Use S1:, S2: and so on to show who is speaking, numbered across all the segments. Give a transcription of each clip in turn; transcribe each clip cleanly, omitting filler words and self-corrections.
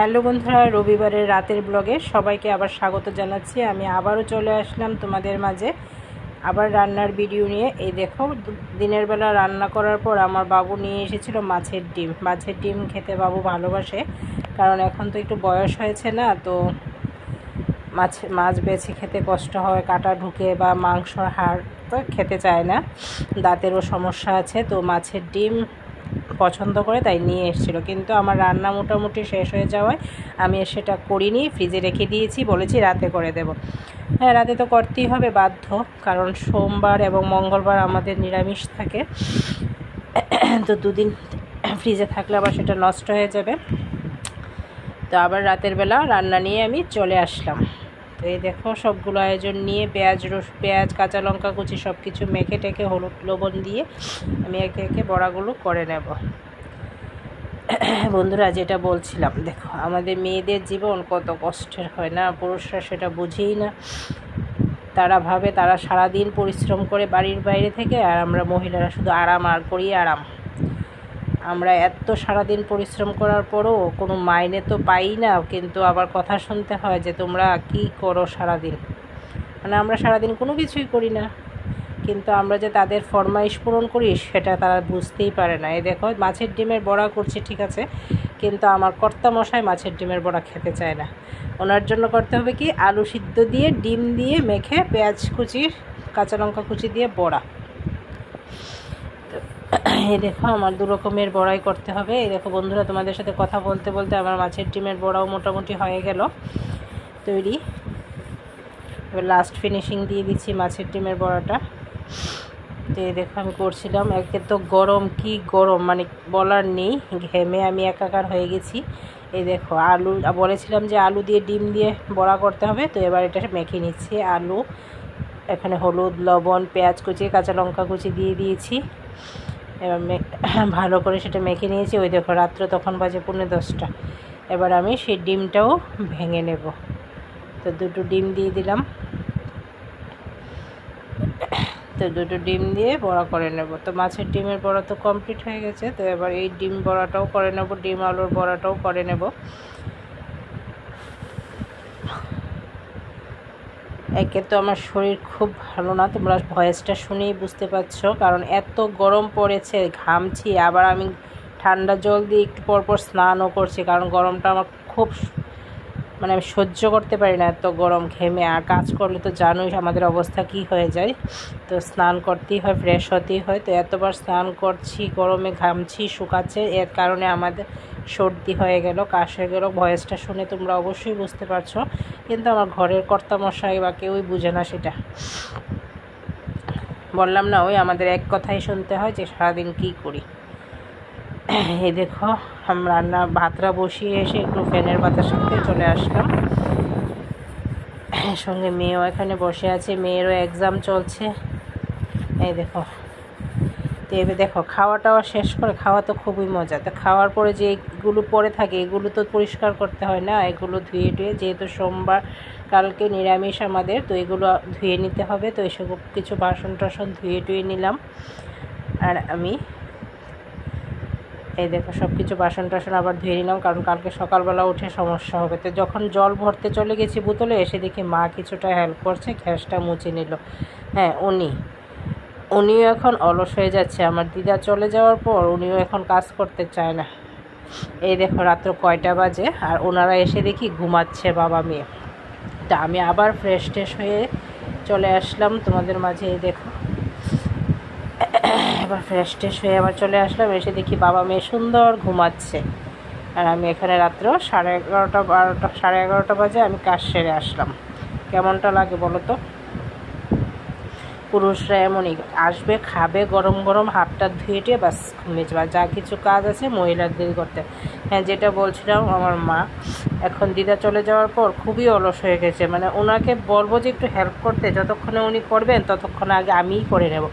S1: Hello বন্ধুরা, রবিবারের রাতের ব্লগে সবাইকে আবার স্বাগত জানাচ্ছি। আমি আবারও চলে আসলাম তোমাদের মাঝে আবার রান্নার ভিডিও নিয়ে। এই দেখো, দিনের বেলা রান্না করার পর আমার বাবু নিয়ে এসেছিল মাছের ডিম। মাছের ডিম খেতে বাবু ভালোবাসে, কারণ এখন তো একটু বয়স হয়েছে না, তো মাছ বেছে খেতে কষ্ট হয়, কাটা ঢুকে বা মাংসর হাড় তো খেতে চায় না, দাঁতেরও সমস্যা আছে, তো মাছের ডিম পছন্দ করে তাই নিয়ে এসেছিলো। কিন্তু আমার রান্না মোটামুটি শেষ হয়ে যাওয়ায় আমি সেটা করিনি, ফ্রিজে রেখে দিয়েছি, বলেছি রাতে করে দেব। হ্যাঁ, রাতে তো করতেই হবে, বাধ্য, কারণ সোমবার এবং মঙ্গলবার আমাদের নিরামিষ থাকে, তো দুদিন ফ্রিজে থাকলে আবার সেটা নষ্ট হয়ে যাবে। তো আবার রাতের বেলা রান্না নিয়ে আমি চলে আসলাম। তো এই দেখো, সবগুলো আয়োজন নিয়ে পেঁয়াজ কাঁচা লঙ্কা কুচি সব কিছু মেখে টেকে হলুদ লবণ দিয়ে আমি একে একে বড়াগুলো করে নেব। বন্ধুরা, যেটা বলছিলাম, দেখো আমাদের মেয়েদের জীবন কত কষ্টের হয় না, পুরুষরা সেটা বুঝেই না। তারা ভাবে তারা সারাদিন পরিশ্রম করে বাড়ির বাইরে থেকে, আর আমরা মহিলারা শুধু আরাম আর করি আরাম। আমরা এত সারাদিন পরিশ্রম করার পরও কোনো মাইনে তো পাই না, কিন্তু আবার কথা শুনতে হয় যে তোমরা কি করো সারাদিন। মানে আমরা সারাদিন কোনো কিছুই করি না, কিন্তু আমরা যে তাদের ফরমাইশ পূরণ করি সেটা তারা বুঝতেই পারে না। এই দেখো, মাছের ডিমের বড়া করছি ঠিক আছে, কিন্তু আমার কর্তামশাই মাছের ডিমের বড়া খেতে চায় না। ওনার জন্য করতে হবে কি, আলু সিদ্ধ দিয়ে ডিম দিয়ে মেখে পেঁয়াজ কুচি কাঁচা লঙ্কা কুচি দিয়ে বড়া। এই দেখো, আমার দু রকমের বড়াই করতে হবে। এই দেখো বন্ধুরা, তোমাদের সাথে কথা বলতে বলতে আমার মাছের ডিমের বড়াও মোটামুটি হয়ে গেল তৈরি। এবার লাস্ট ফিনিশিং দিয়ে দিচ্ছি মাছের ডিমের বড়াটা। তো এই দেখো, আমি করছিলাম, একে তো গরম, কি গরম মানে বলার নেই, ঘেমে আমি একাকার হয়ে গেছি। এই দেখো, আলু বলেছিলাম যে আলু দিয়ে ডিম দিয়ে বড়া করতে হবে, তো এবার এটা মেখে নিচ্ছি। আলু, এখানে হলুদ লবণ পেঁয়াজ কুচি কাঁচা লঙ্কা কুচি দিয়ে দিয়েছি। এবার ভালো করে সেটা মেখে নিয়েছি। ওই দেখো, রাত্র তখন বাজে 10:45। এবার আমি সেই ডিমটাও ভেঙে নেব। তো দুটো ডিম দিয়ে দিলাম, তো দুটো ডিম দিয়ে বড়া করে নেব। তো মাছের ডিমের বড়া তো কমপ্লিট হয়ে গেছে, তো এবার এই ডিম বড়াটাও করে নেব, ডিম আলুর বড়াটাও করে নেব। একে তো আমার শরীর খুব ভালো না, তোমরা ভয়েসটা শুনেই বুঝতে পারছো, কারণ এত গরম পড়েছে, ঘামছি। আবার আমি ঠান্ডা জল দিয়ে একটু পরপর স্নানও করছি, কারণ গরমটা আমার খুব মানে আমি সহ্য করতে পারি না এত গরম, ঘেমে। আর কাজ করলে তো জানোই আমাদের অবস্থা কি হয়ে যায়, তো স্নান করতেই হয়, ফ্রেশ হতেই হয়। তো এতবার স্নান করছি, গরমে ঘামছি, শুকাচ্ছে, এর কারণে আমাদের সর্দি হয়ে গেল, কাশ হয়ে গেল। ভয়েসটা শুনে তোমরা অবশ্যই বুঝতে পারছো, কিন্তু আমার ঘরের কর্তামশাই বা কেউই বুঝে না সেটা। বললাম না, ওই আমাদের এক কথাই শুনতে হয় যে সারাদিন কী করি। এই দেখো, আমরা ভাতটা বসিয়ে এসে একটু ফ্যানের বাতাসের সাথে চলে আসলাম। সঙ্গে মেয়েও এখানে বসে আছে, মেয়েরও এক্সাম চলছে। এই দেখো, তো এবার দেখো, খাওয়া টাওয়া শেষ করে, খাওয়া তো খুবই মজা। তো খাওয়ার পরে যে এগুলো পরে থাকে এগুলো তো পরিষ্কার করতে হয় না, এগুলো ধুয়ে টুয়ে, যেহেতু সোমবার কালকে নিরামিষ আমাদের, তো এগুলো ধুয়ে নিতে হবে। তো এসব কিছু বাসন টাসন ধুয়ে টুয়ে নিলাম। আর আমি এই দেখো, সব কিছু বাসন টাসন আবার ধুয়ে নিলাম, কারণ কালকে সকালবেলা উঠে সমস্যা হবে। তো যখন জল ভরতে চলে গেছি বোতলে, এসে দেখি মা কিছুটা হেল্প করছে, গ্যাসটা মুছে নিল। হ্যাঁ, উনিও এখন অলস হয়ে যাচ্ছে। আমার দিদা চলে যাওয়ার পর উনিও এখন কাজ করতে চায় না। এই দেখো, রাত্র কয়টা বাজে, আর ওনারা এসে দেখি ঘুমাচ্ছে বাবা মেয়ে। তা আমি আবার ফ্রেশ ট্রেশ হয়ে চলে আসলাম তোমাদের মাঝে। এই দেখো, এবার ফ্রেশ ট্রেশ হয়ে আবার চলে আসলাম, এসে দেখি বাবা মেয়ে সুন্দর ঘুমাচ্ছে, আর আমি এখানে রাত্র 11:30 বাজে আমি কাজ সেরে আসলাম। কেমনটা লাগে বলো তো? পুরুষরা এমনই, আসবে, খাবে, গরম গরম হাতটা ধুয়ে টুয়ে বাস ঘুমিয়ে যাবে। যা কিছু কাজ আছে মহিলাদের করতে। হ্যাঁ, যেটা বলছিলাম, আমার মা এখন দিদা চলে যাওয়ার পর খুবই অলস হয়ে গেছে। মানে ওনাকে বলবো যে একটু হেল্প করতে, যতক্ষণে উনি করবেন ততক্ষণে আগে আমিই করে নেব।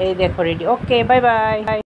S1: এই দেখো রেডি। ওকে, বাই বাই।